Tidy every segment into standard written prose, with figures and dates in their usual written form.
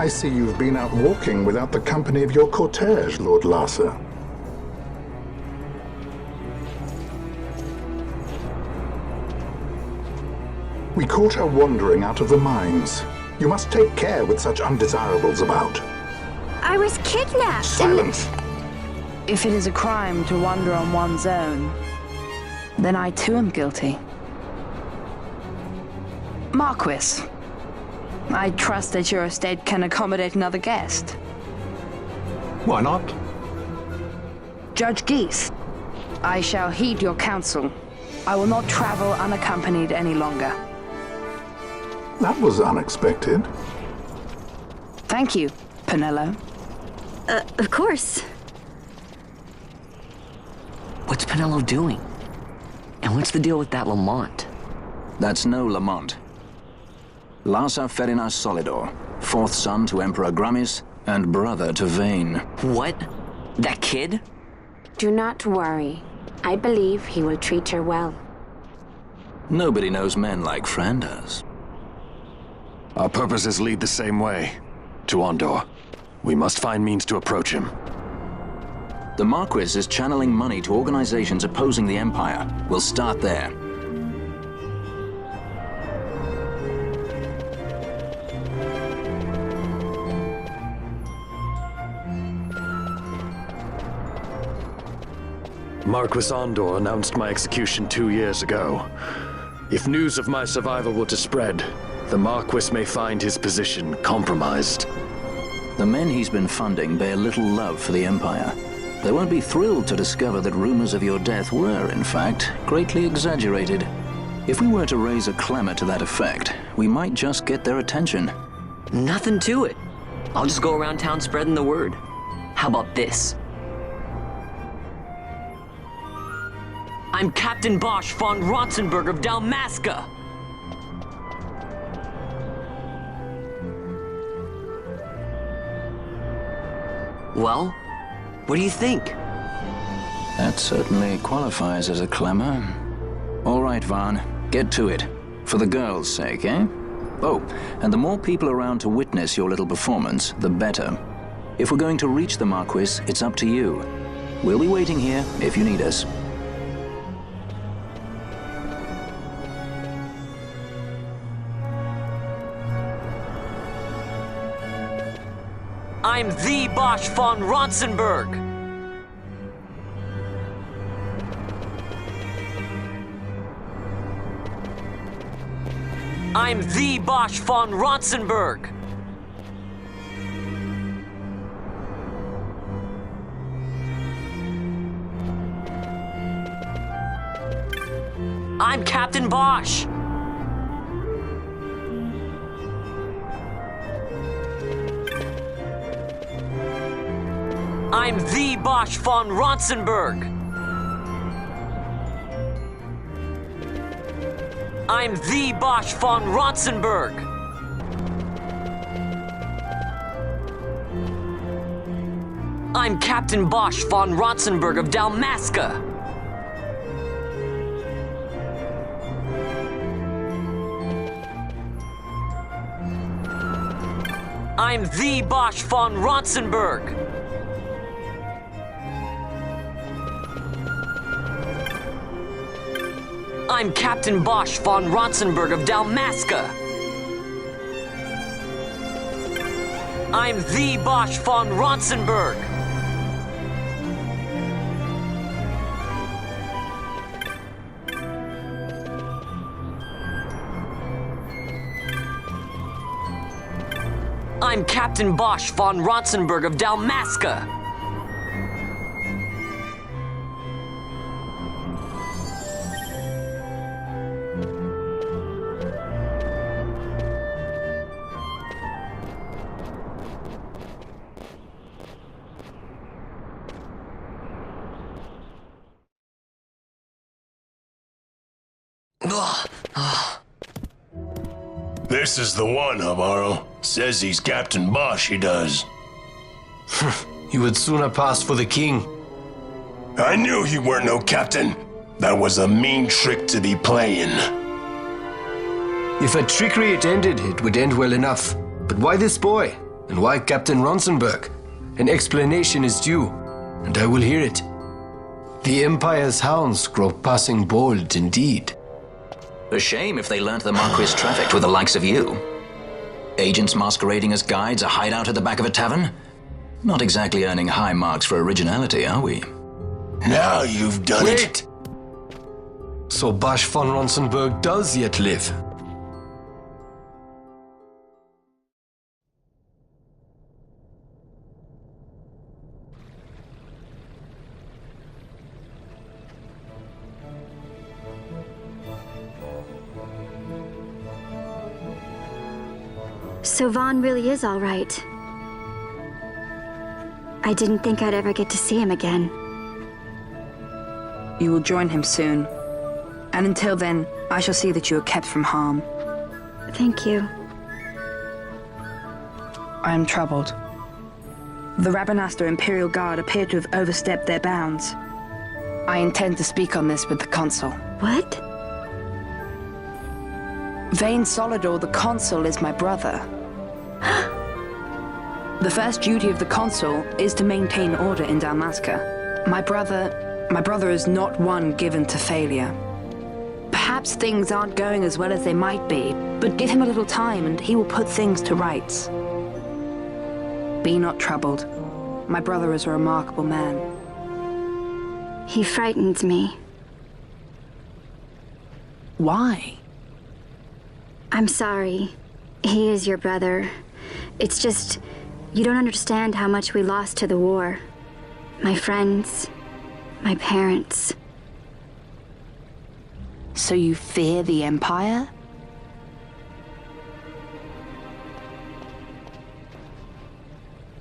I see you've been out walking without the company of your cortege, Lord Larsa. We caught her wandering out of the mines. You must take care with such undesirables about. I was kidnapped. Silence! If it is a crime to wander on one's own, then I too am guilty. Marquis, I trust that your estate can accommodate another guest. Why not? Judge Geese, I shall heed your counsel. I will not travel unaccompanied any longer. That was unexpected. Thank you, Penello. Of course. What's Penello doing? And what's the deal with that Lamont? That's no Lamont. Larsa Ferinas Solidor, fourth son to Emperor Gramis and brother to Vane. What? That kid? Do not worry. I believe he will treat her well. Nobody knows men like Frandas. Our purposes lead the same way. To Ondor. We must find means to approach him. The Marquis is channeling money to organizations opposing the Empire. We'll start there. Marquis Ondor announced my execution 2 years ago. If news of my survival were to spread, the Marquis may find his position compromised. The men he's been funding bear little love for the Empire. They won't be thrilled to discover that rumors of your death were, in fact, greatly exaggerated. If we were to raise a clamor to that effect, we might just get their attention. Nothing to it. I'll just go around town spreading the word. How about this? I'm Captain Bosch von Ronsenberg of Dalmasca. Well, what do you think? That certainly qualifies as a clamor. All right, Vaughn, get to it. For the girls' sake, eh? Oh, and the more people around to witness your little performance, the better. If we're going to reach the Marquis, it's up to you. We'll be waiting here if you need us. I'm the Bosch von Ronsenberg. I'm the Bosch von Ronsenberg. I'm Captain Bosch. I'm the Bosch von Ronsenberg. I'm the Bosch von Ronsenberg. I'm Captain Bosch von Ronsenberg of Dalmasca. I'm the Bosch von Ronsenberg. I'm Captain Bosch von Ronsenberg of Dalmasca. I'm the Bosch von Ronsenberg. I'm Captain Bosch von Ronsenberg of Dalmasca. This is the one, Amaro. Says he's Captain Bosch, he does. You would sooner pass for the king. I knew he weren't no captain. That was a mean trick to be playing. If a trickery it ended, it would end well enough. But why this boy? And why Captain Ronsenberg? An explanation is due, and I will hear it. The Empire's hounds grow passing bold indeed. A shame if they learnt the Marquis trafficked with the likes of you. Agents masquerading as guides, a hideout at the back of a tavern? Not exactly earning high marks for originality, are we? Now you've done it. Wait! So Basch von Ronsenberg does yet live. So Vaughn really is all right. I didn't think I'd ever get to see him again. You will join him soon. And until then, I shall see that you are kept from harm. Thank you. I am troubled. The Rabanastre Imperial Guard appear to have overstepped their bounds. I intend to speak on this with the Consul. What? Vane Solidor, the Consul, is my brother. The first duty of the Consul is to maintain order in Dalmasca. My brother is not one given to failure. Perhaps things aren't going as well as they might be, but give him a little time and he will put things to rights. Be not troubled. My brother is a remarkable man. He frightens me. Why? I'm sorry. He is your brother. It's just, you don't understand how much we lost to the war. My friends, my parents. So you fear the Empire?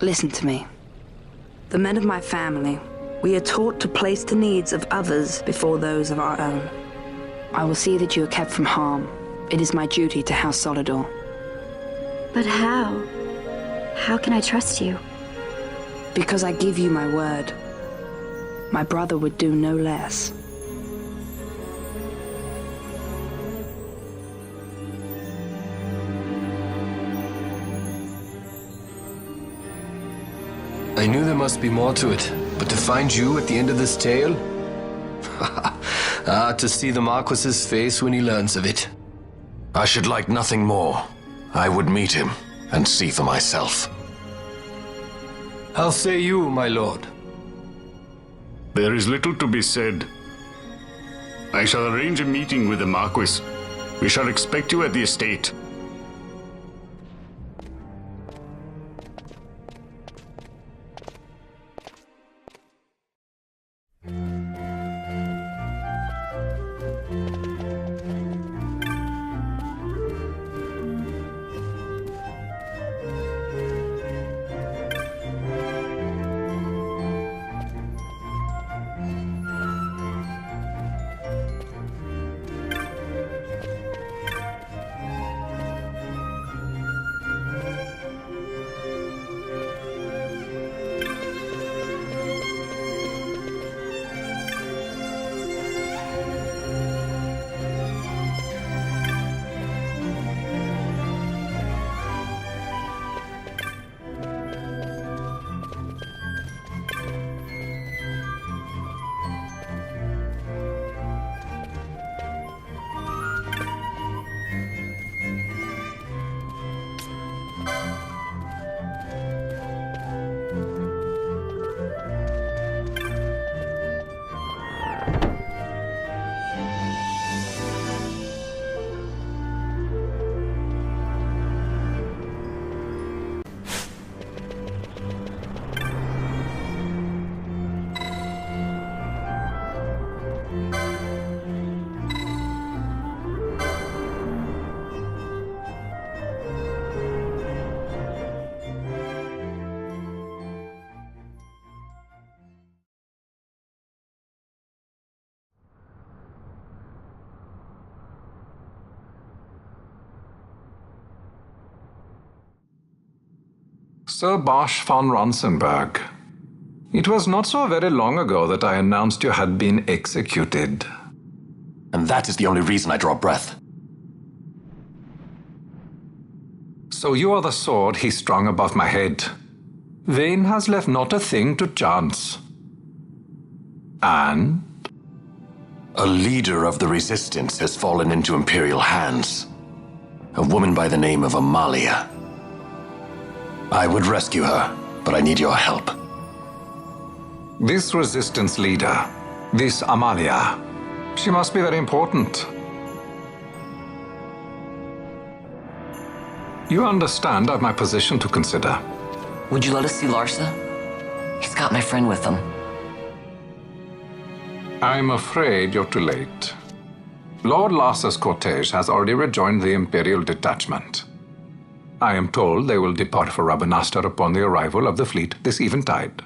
Listen to me. The men of my family, we are taught to place the needs of others before those of our own. I will see that you are kept from harm. It is my duty to House Solidor. But how? How can I trust you? Because I give you my word. My brother would do no less. I knew there must be more to it, but to find you at the end of this tale? To see the Marquis's face when he learns of it. I should like nothing more. I would meet him and see for myself. How say you, my lord? There is little to be said. I shall arrange a meeting with the Marquis. We shall expect you at the estate. Sir Basch von Ronsenberg. It was not so very long ago that I announced you had been executed. And that is the only reason I draw breath. So you are the sword he strung above my head. Vane has left not a thing to chance. And? A leader of the Resistance has fallen into Imperial hands. A woman by the name of Amalia. I would rescue her, but I need your help. This Resistance leader, this Amalia, she must be very important. You understand I've my position to consider. Would you let us see Larsa? He's got my friend with him. I'm afraid you're too late. Lord Larsa's cortege has already rejoined the Imperial detachment. I am told they will depart for Rabanastre upon the arrival of the fleet this eventide.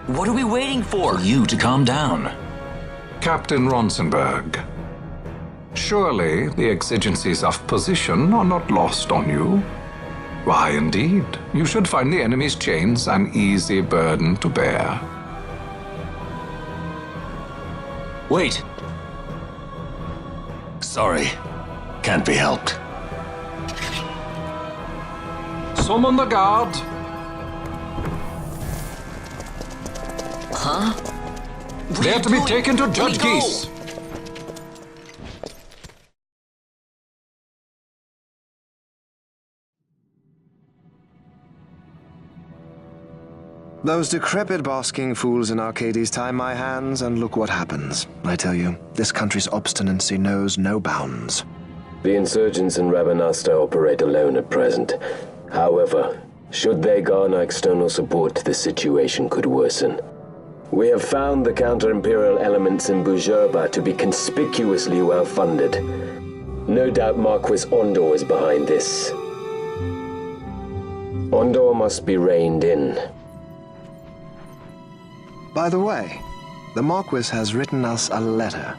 What are we waiting for? You to calm down. Captain Ronsenberg, surely the exigencies of position are not lost on you. Why, indeed, you should find the enemy's chains an easy burden to bear. Wait. Sorry. Can't be helped. Summon the guard. Huh? They are to be taken to Judge Geese. Those decrepit basking fools in Arcades tie my hands, and look what happens. I tell you, this country's obstinacy knows no bounds. The insurgents in Rabanastre operate alone at present. However, should they garner external support, the situation could worsen. We have found the counter-imperial elements in Bujerba to be conspicuously well-funded. No doubt Marquis Ondor is behind this. Ondor must be reined in. By the way, the Marquis has written us a letter.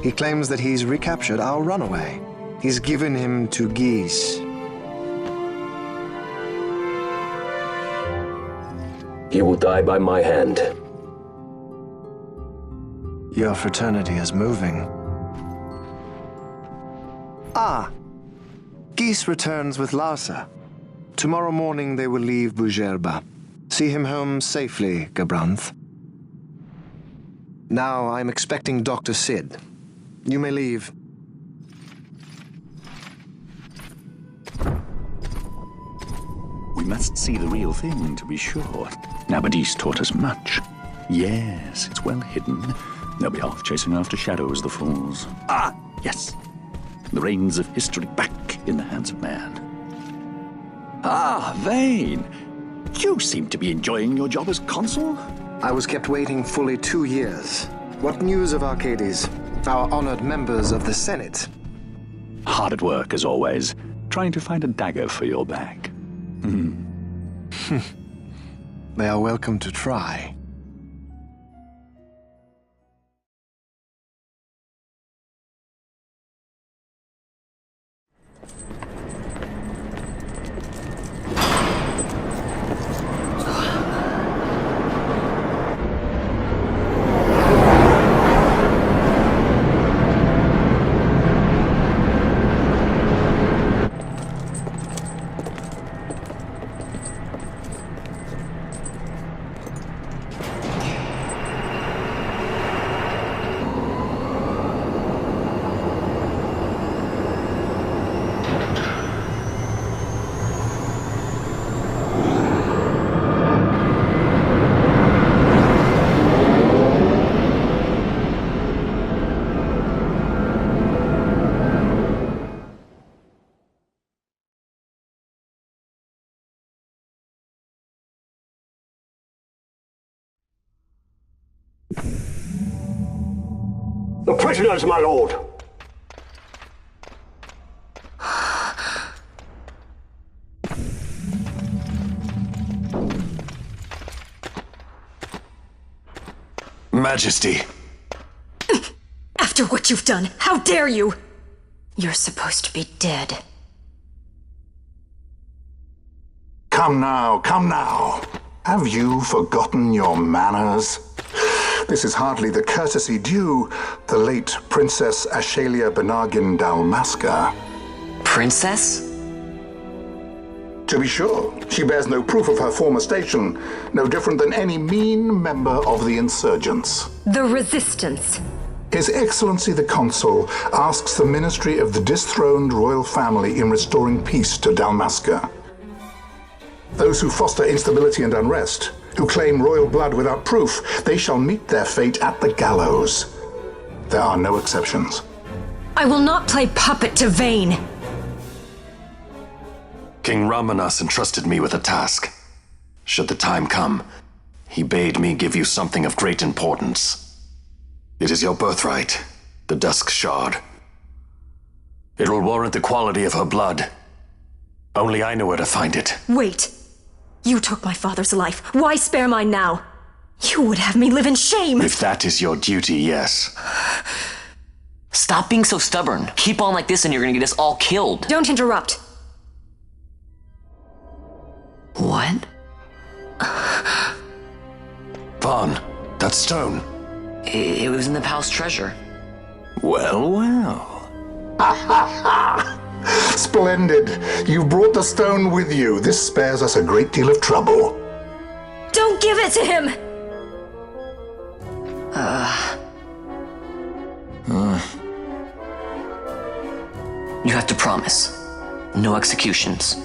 He claims that he's recaptured our runaway. He's given him to Geese. He will die by my hand. Your fraternity is moving. Ah! Geese returns with Larsa. Tomorrow morning they will leave Bujerba. See him home safely, Gabranth. Now I'm expecting Dr. Sid. You may leave. We must see the real thing, to be sure. Nabadis taught us much. Yes, it's well hidden. They'll be off chasing after shadows, the fools. Ah, yes. The reins of history back in the hands of man. Ah, Vane. You seem to be enjoying your job as consul. I was kept waiting fully 2 years. What news of Arcades? Our honored members of the Senate. Hard at work, as always, trying to find a dagger for your back. They are welcome to try. The prisoners, my lord! Majesty. After what you've done, how dare you? You're supposed to be dead. Come now, come now. Have you forgotten your manners? This is hardly the courtesy due the late Princess Ashelia Benargin Dalmasca. Princess? To be sure, she bears no proof of her former station, no different than any mean member of the insurgents. The Resistance. His Excellency the Consul asks the Ministry of the dethroned royal family in restoring peace to Dalmasca. Those who foster instability and unrest, who claim royal blood without proof, they shall meet their fate at the gallows. There are no exceptions. I will not play puppet to Vayne. King Ramanas entrusted me with a task. Should the time come, he bade me give you something of great importance. It is your birthright, the Dusk Shard. It will warrant the quality of her blood. Only I know where to find it. Wait. You took my father's life. Why spare mine now? You would have me live in shame. If that is your duty, yes. Stop being so stubborn. Keep on like this and you're gonna get us all killed. Don't interrupt. What? Vaughn, that stone. It was in the palace treasure. Well, well. Splendid. You've brought the stone with you. This spares us a great deal of trouble. Don't give it to him! You have to promise. No executions.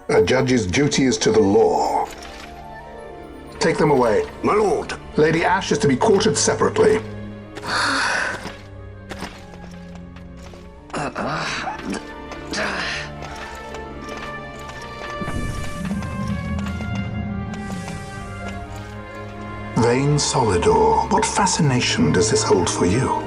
A judge's duty is to the law. Take them away. My lord. Lady Ashe is to be quartered separately. Vayne Solidor, what fascination does this hold for you?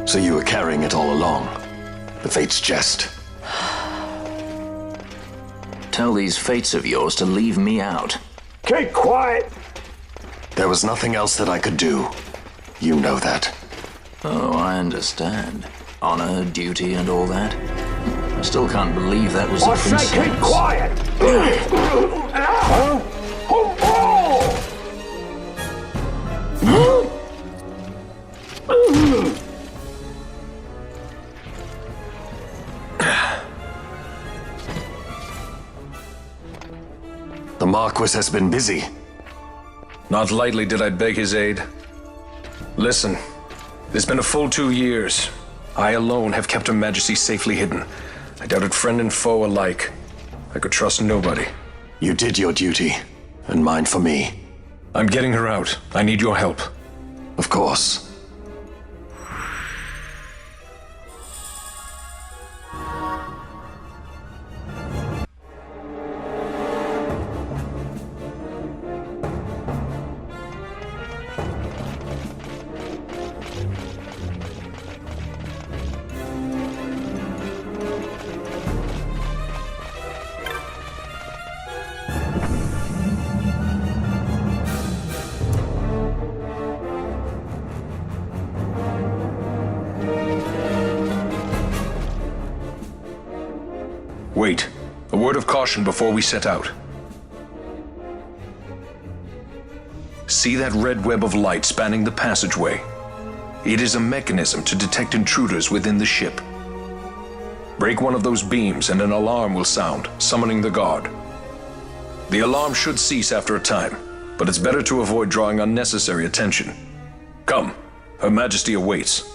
So you were carrying it all along. The Fate's jest. Tell these fates of yours to leave me out. Keep quiet! There was nothing else that I could do. You know that. Oh, I understand. Honor, duty, and all that. I still can't believe that was a princess. I say keep quiet! The Marquis has been busy. Not lightly did I beg his aid. Listen, it's been a full 2 years. I alone have kept Her Majesty safely hidden. I doubted friend and foe alike. I could trust nobody. You did your duty, and mine for me. I'm getting her out. I need your help. Of course. Wait. A word of caution before we set out. See that red web of light spanning the passageway? It is a mechanism to detect intruders within the ship. Break one of those beams and an alarm will sound, summoning the guard. The alarm should cease after a time, but it's better to avoid drawing unnecessary attention. Come, Her Majesty awaits.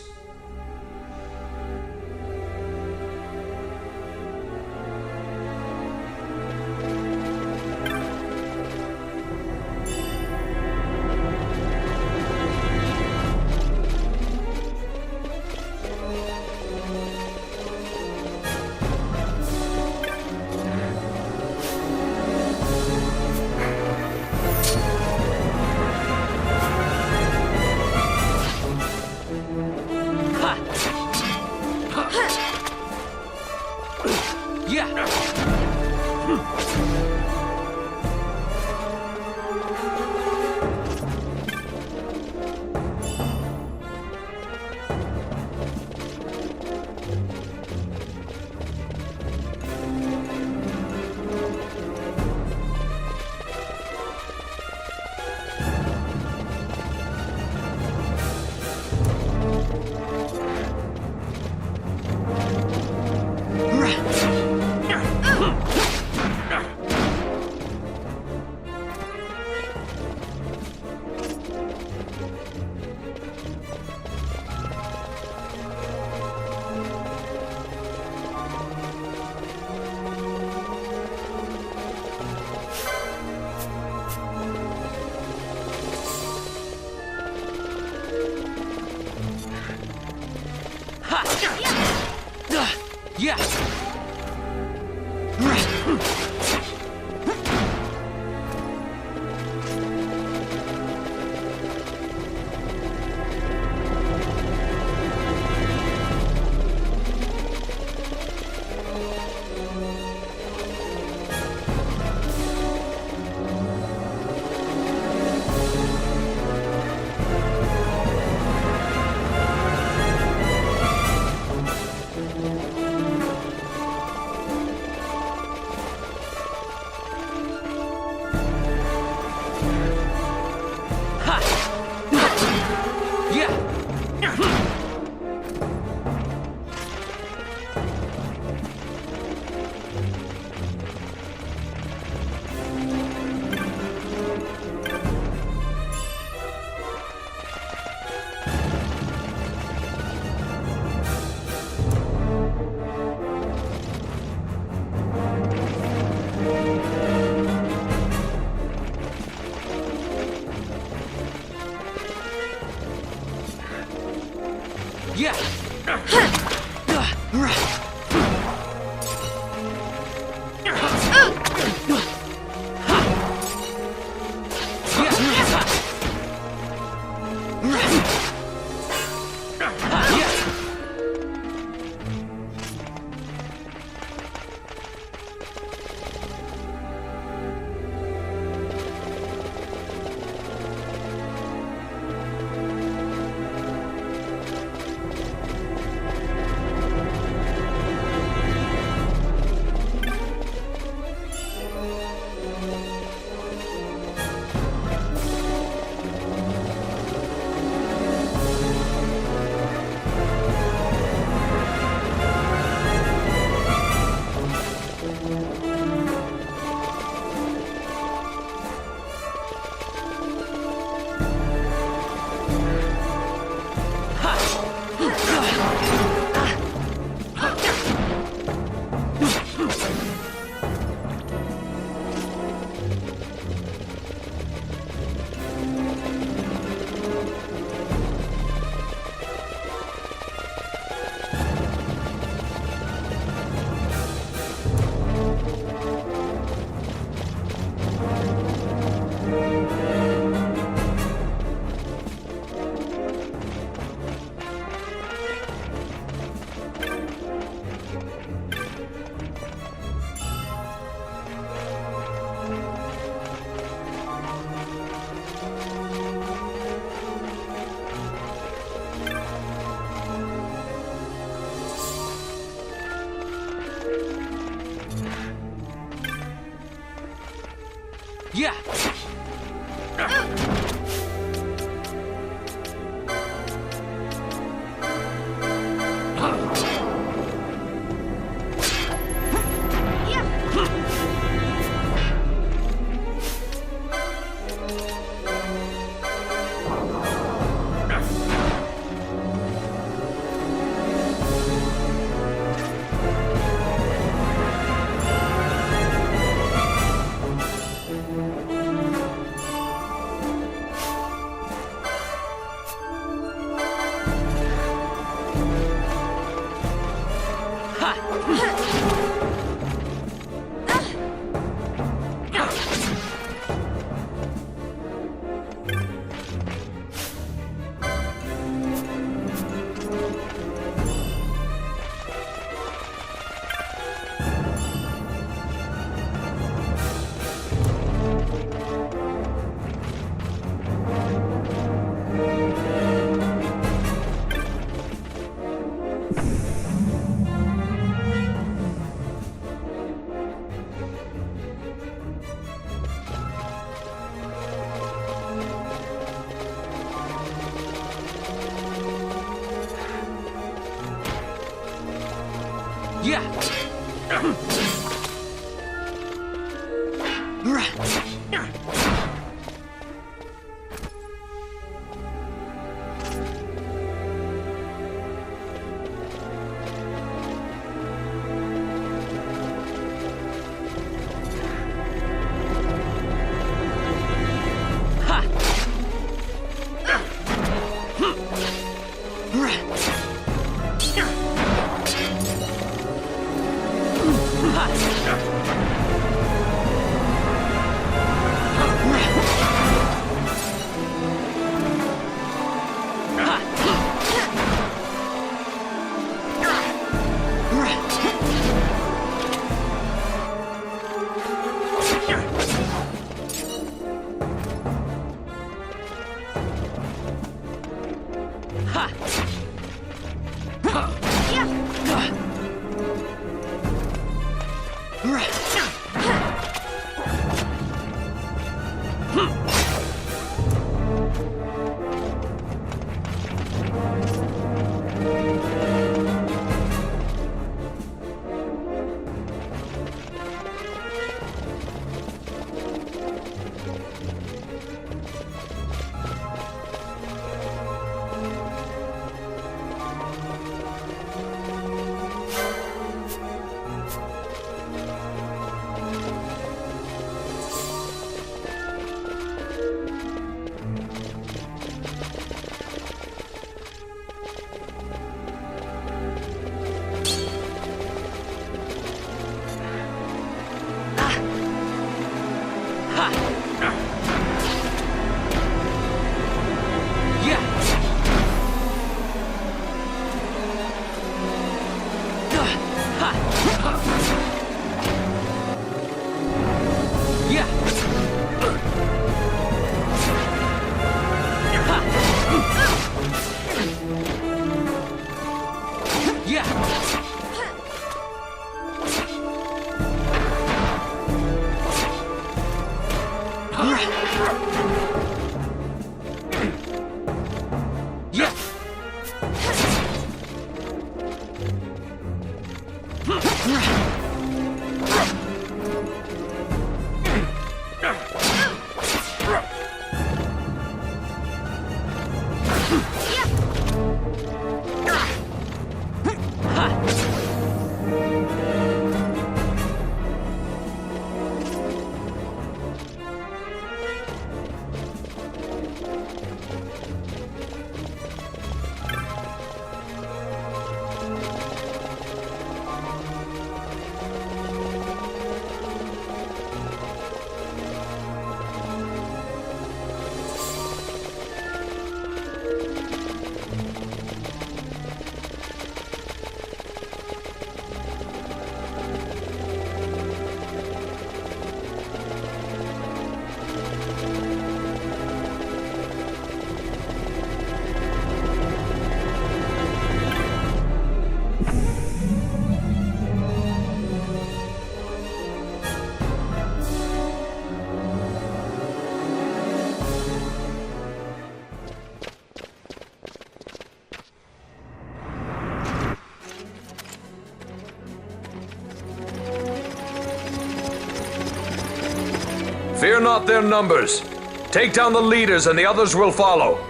Fear not their numbers. Take down the leaders and the others will follow.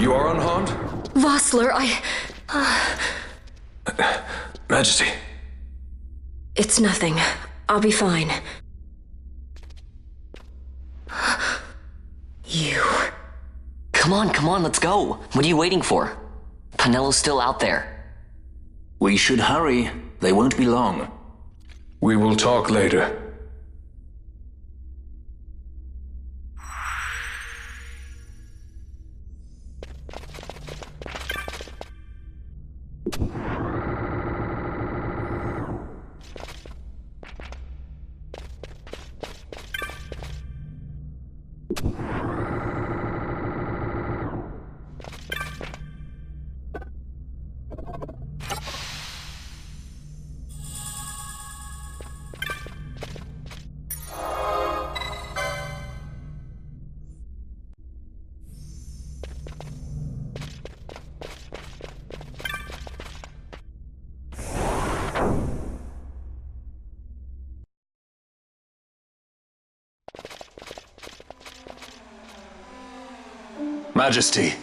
You are unharmed? Vossler, Majesty. It's nothing. I'll be fine. You... Come on, let's go. What are you waiting for? Panelo's still out there. We should hurry. They won't be long. We will talk later. Majesty,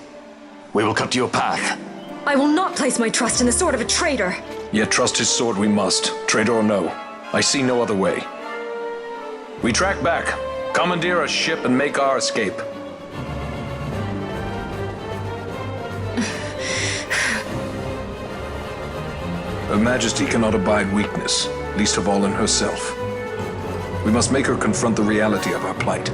we will cut your path. I will not place my trust in the sword of a traitor. Yet trust his sword we must, traitor or no. I see no other way. We track back, commandeer a ship, and make our escape. Her Majesty cannot abide weakness, least of all in herself. We must make her confront the reality of our plight.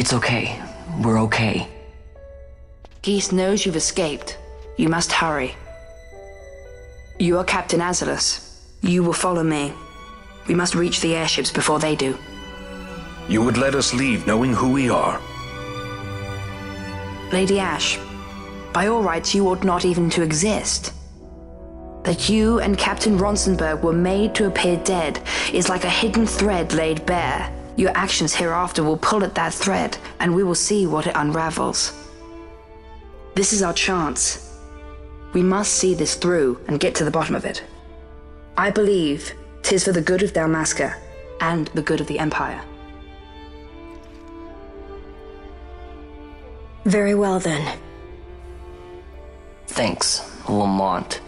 It's okay. We're okay. Geese knows you've escaped. You must hurry. You are Captain Azulus. You will follow me. We must reach the airships before they do. You would let us leave knowing who we are? Lady Ashe, by all rights you ought not even to exist. That you and Captain Ronsenberg were made to appear dead is like a hidden thread laid bare. Your actions hereafter will pull at that thread, and we will see what it unravels. This is our chance. We must see this through and get to the bottom of it. I believe 'tis for the good of Dalmasca and the good of the Empire. Very well, then. Thanks, Lamont.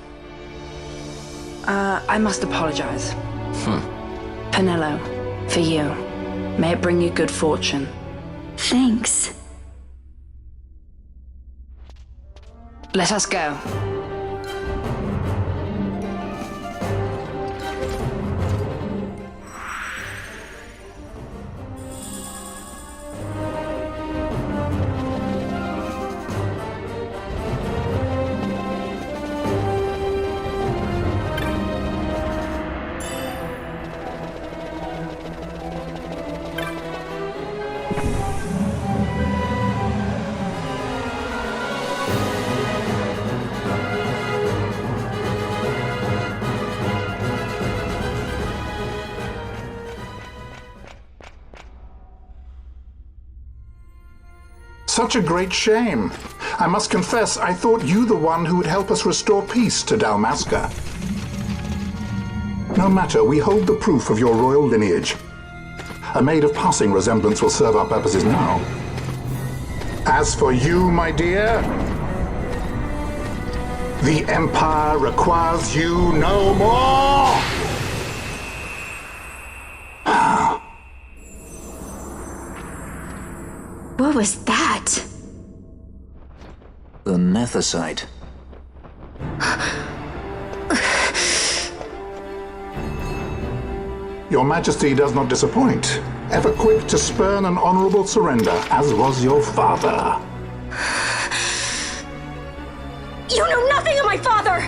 I must apologize. Penelo, for you. May it bring you good fortune. Thanks. Let us go. Such a great shame. I must confess, I thought you the one who would help us restore peace to Dalmasca. No matter, we hold the proof of your royal lineage. A maid of passing resemblance will serve our purposes now. As for you, my dear, the Empire requires you no more! What was that? The Nethicite. Your Majesty does not disappoint. Ever quick to spurn an honorable surrender, as was your father. You know nothing of my father!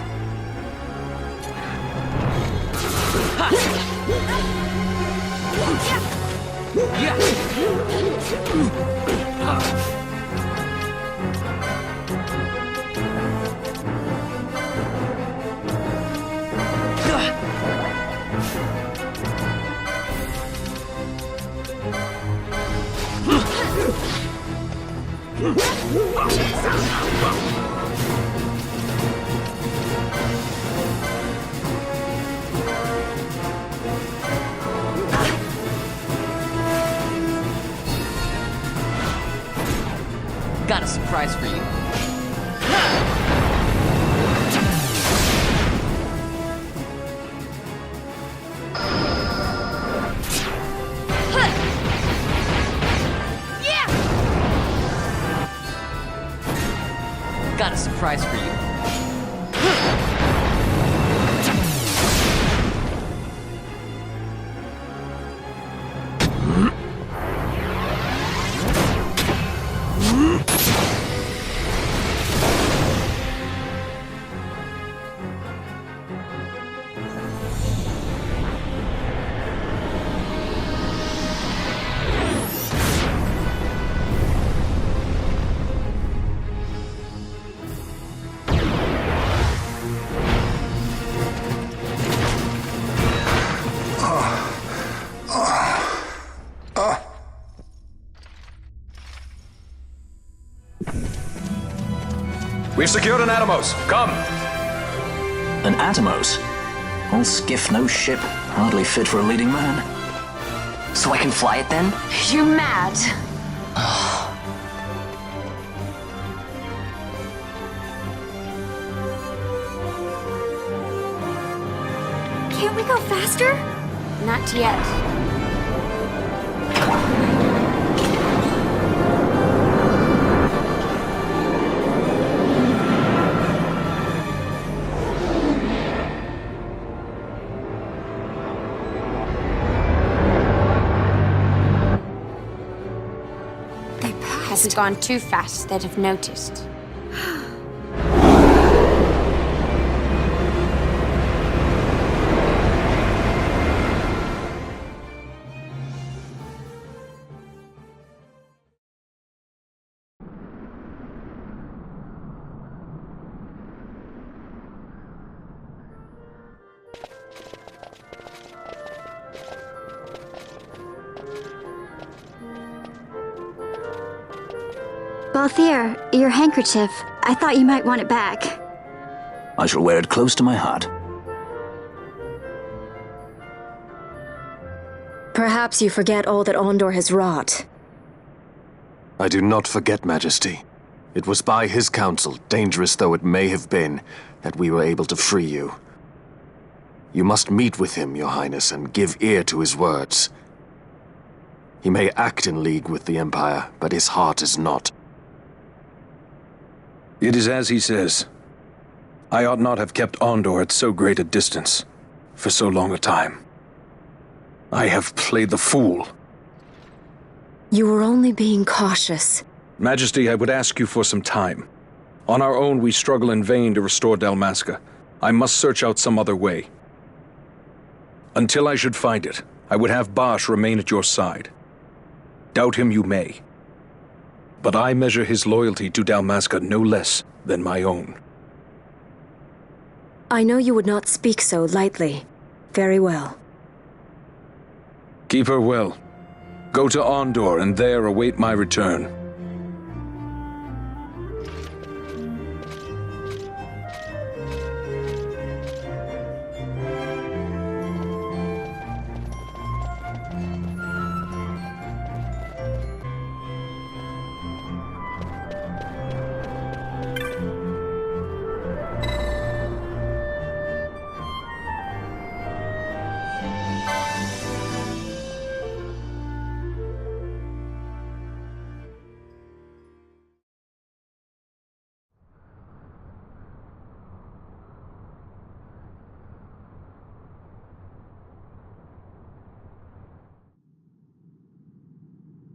Got a surprise for you. Got a surprise for you. We've secured an Atomos. Come! An Atomos? All skiff, no ship. Hardly fit for a leading man. So I can fly it then? You mad? Can't we go faster? Not yet. Hasn't gone too fast, they'd have noticed. Balthier, your handkerchief. I thought you might want it back. I shall wear it close to my heart. Perhaps you forget all that Ondor has wrought. I do not forget, Majesty. It was by his counsel, dangerous though it may have been, that we were able to free you. You must meet with him, Your Highness, and give ear to his words. He may act in league with the Empire, but his heart is not. It is as he says. I ought not have kept Ondor at so great a distance for so long a time. I have played the fool. You were only being cautious. Majesty, I would ask you for some time. On our own, we struggle in vain to restore Dalmasca. I must search out some other way. Until I should find it, I would have Bosch remain at your side. Doubt him you may. But I measure his loyalty to Dalmasca no less than my own. I know you would not speak so lightly. Very well. Keep her well. Go to Ondor and there await my return.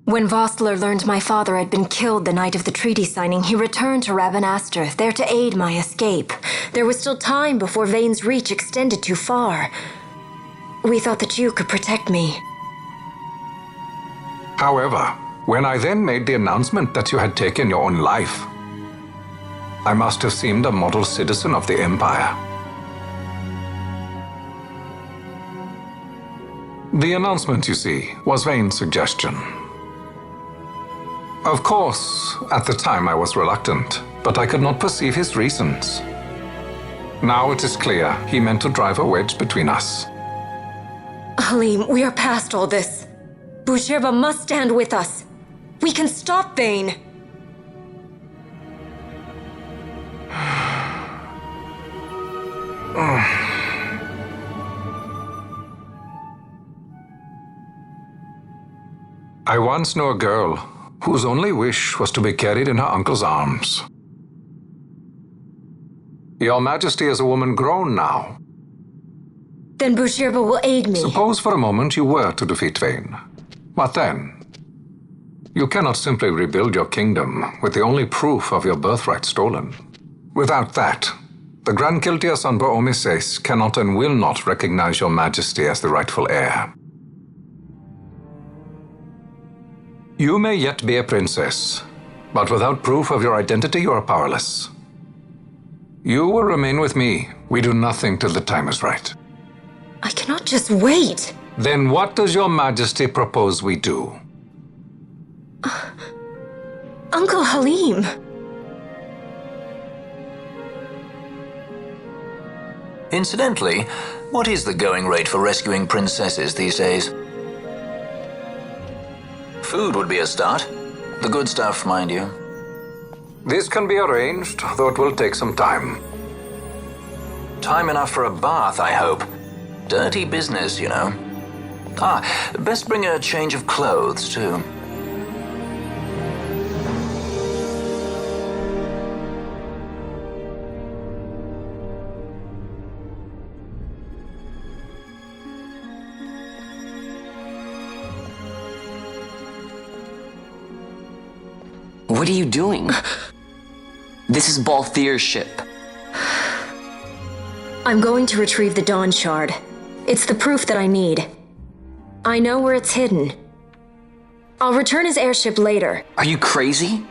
When Vossler learned my father had been killed the night of the treaty signing, he returned to Rabanastre, there to aid my escape. There was still time before Vane's reach extended too far. We thought that you could protect me. However, when I then made the announcement that you had taken your own life, I must have seemed a model citizen of the Empire. The announcement, you see, was Vane's suggestion. Of course, at the time I was reluctant, but I could not perceive his reasons. Now it is clear he meant to drive a wedge between us. Halim, we are past all this. Boucherba must stand with us. We can stop Vane. I once knew a girl whose only wish was to be carried in her uncle's arms. Your Majesty is a woman grown now. Then Bushirba will aid me. Suppose for a moment you were to defeat Vayne. What then? You cannot simply rebuild your kingdom with the only proof of your birthright stolen. Without that, the Grand Kiltias on Bo-Omises cannot and will not recognize your Majesty as the rightful heir. You may yet be a princess, but without proof of your identity, you are powerless. You will remain with me. We do nothing till the time is right. I cannot just wait. Then what does your Majesty propose we do? Uncle Halim. Incidentally, what is the going rate for rescuing princesses these days? Food would be a start. The good stuff, mind you. This can be arranged, though it will take some time. Time enough for a bath, I hope. Dirty business, you know. Best bring a change of clothes, too. What are you doing? This is Balthier's ship. I'm going to retrieve the Dawn Shard. It's the proof that I need. I know where it's hidden. I'll return his airship later. Are you crazy?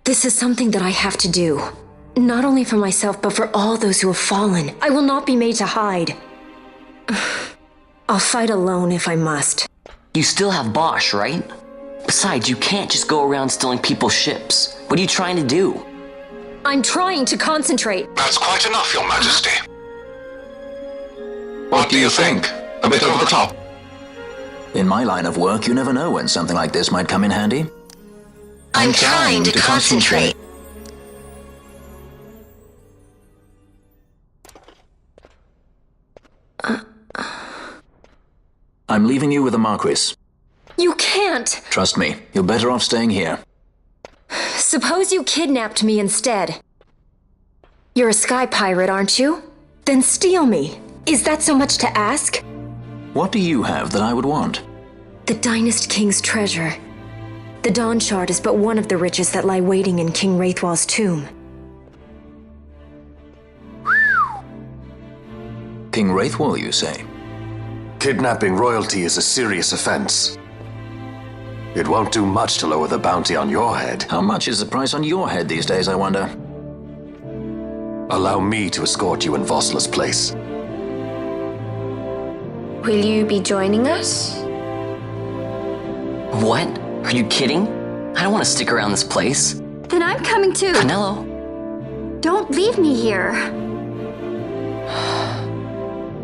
This is something that I have to do. Not only for myself, but for all those who have fallen. I will not be made to hide. I'll fight alone if I must. You still have Bosch, right? Besides, you can't just go around stealing people's ships. What are you trying to do? I'm trying to concentrate. That's quite enough, Your Majesty. What do you think? A bit over the top? In my line of work, you never know when something like this might come in handy. I'm trying to concentrate. I'm leaving you with the Marquis. You can't! Trust me, you're better off staying here. Suppose you kidnapped me instead. You're a sky pirate, aren't you? Then steal me. Is that so much to ask? What do you have that I would want? The Dynast King's treasure. The Dawn Shard is but one of the riches that lie waiting in King Wraithwall's tomb. King Wraithwall, you say? Kidnapping royalty is a serious offense. It won't do much to lower the bounty on your head. How much is the price on your head these days, I wonder? Allow me to escort you in Vosla's place. Will you be joining us? What? Are you kidding? I don't want to stick around this place. Then I'm coming too. Canelo? Don't leave me here.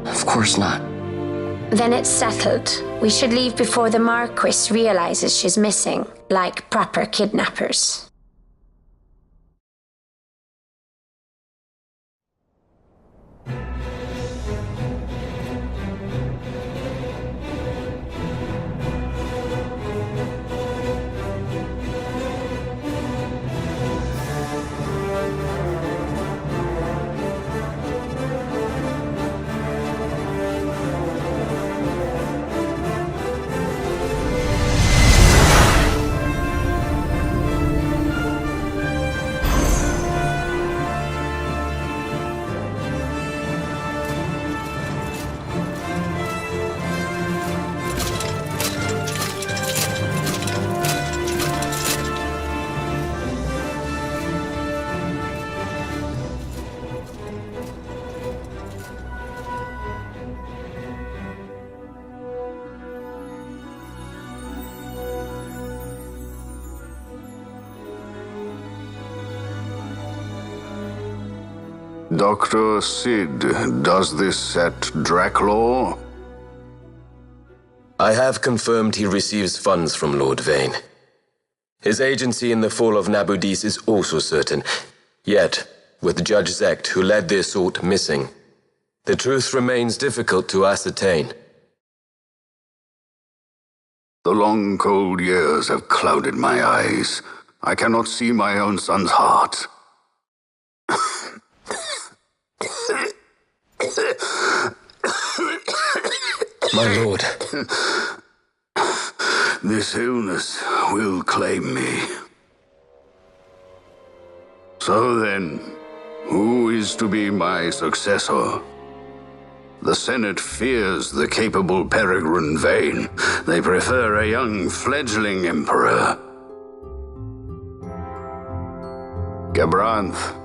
Of course not. Then it's settled. We should leave before the Marquis realizes she's missing, like proper kidnappers. Dr. Sid, does this set Draclaw? I have confirmed he receives funds from Lord Vayne. His agency in the fall of Nabudis is also certain, yet with Judge Zecht, who led the assault, missing. The truth remains difficult to ascertain. The long, cold years have clouded my eyes. I cannot see my own son's heart. My lord. This illness will claim me. So then, who is to be my successor? The Senate fears the capable Peregrine Vane. They prefer a young fledgling emperor. Gabranth,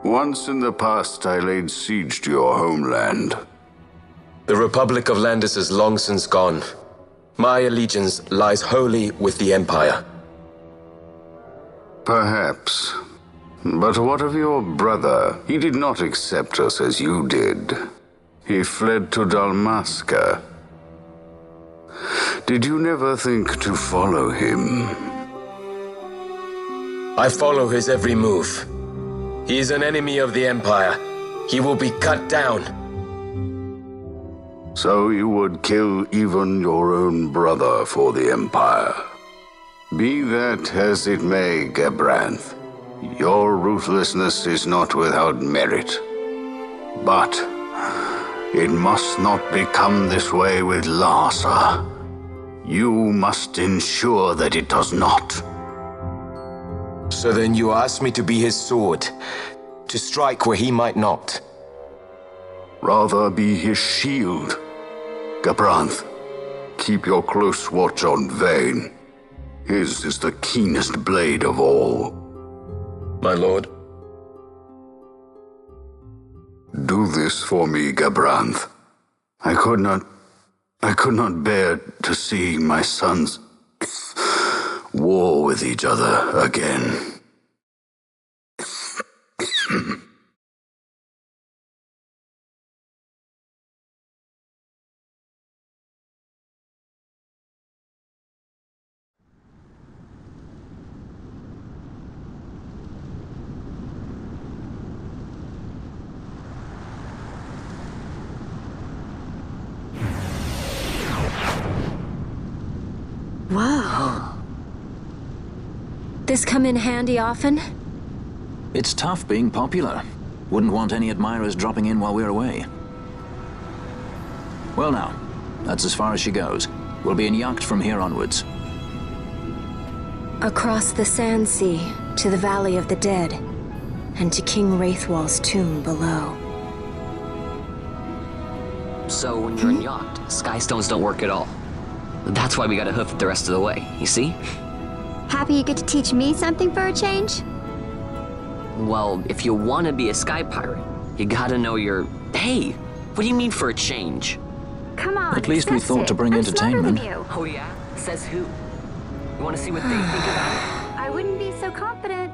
once in the past I laid siege to your homeland. The Republic of Landis is long since gone. My allegiance lies wholly with the Empire. Perhaps. But what of your brother? He did not accept us as you did. He fled to Dalmasca. Did you never think to follow him? I follow his every move. He is an enemy of the Empire. He will be cut down. So you would kill even your own brother for the Empire. Be that as it may, Gabranth, your ruthlessness is not without merit. But it must not become this way with Larsa. You must ensure that it does not. So then you ask me to be his sword, to strike where he might not. Rather be his shield. Gabranth, keep your close watch on Vane. His is the keenest blade of all. My lord. Do this for me, Gabranth. I could not bear to see my sons war with each other again. Whoa. This come in handy often? It's tough being popular. Wouldn't want any admirers dropping in while we're away. Well now, that's as far as she goes. We'll be in yacht from here onwards. Across the Sand Sea, to the Valley of the Dead, and to King Wraithwall's tomb below. So when you're in yacht, skystones don't work at all. That's why we gotta hoof it the rest of the way, you see? Happy you get to teach me something for a change? Well, if you want to be a sky pirate, you gotta know your... Hey, what do you mean for a change? Come on, At least we thought to bring entertainment. Oh yeah? Says who? You want to see what they think about it? I wouldn't be so confident.